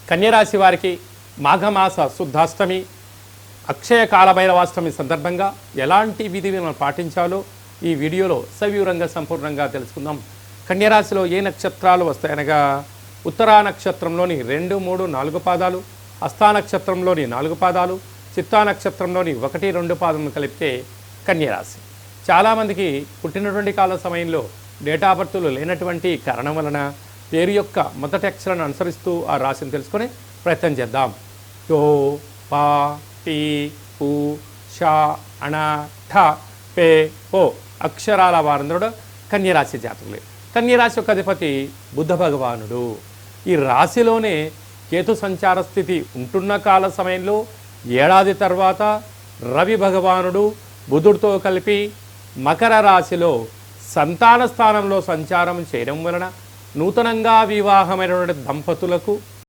కన్యరాశి వారికి మాఘమాస శుద్ధాష్టమి అక్షయ కాలభైరవాష్టమి సందర్భంగా ఎలాంటి విధి మనం పాటించాలో ఈ వీడియోలో సవివరంగా సంపూర్ణంగా తెలుసుకుందాం. కన్యరాశిలో ఏ నక్షత్రాలు వస్తాయనగా ఉత్తరా నక్షత్రంలోని 2, 3, 4 పాదాలు, హస్తా నక్షత్రంలోని 4 పాదాలు, చిత్తా నక్షత్రంలోని 1, 2 పాదములు కలిపితే కన్యరాశి. చాలామందికి పుట్టినటువంటి కాల సమయంలో డేటా బర్తులు లేనటువంటి కారణం వలన పేరు యొక్క మొదటి అక్షరాన్ని అనుసరిస్తూ ఆ రాశిని తెలుసుకొని ప్రయత్నం చేద్దాం. టో, పా, టీ, పు, ష, అణ, ఠ, పే, పో అక్షరాల వారందరూ కన్యరాశి జాతకులే. కన్యరాశి యొక్క అధిపతి బుద్ధ భగవానుడు. ఈ రాశిలోనే కేతు సంచార స్థితి ఉంటున్న కాల సమయంలో ఏడాది తర్వాత రవి భగవానుడు బుధుడితో కలిపి మకర రాశిలో సంతాన స్థానంలో సంచారం చేయడం వలన నూతనంగా వివాహమైనటువంటి దంపతులకు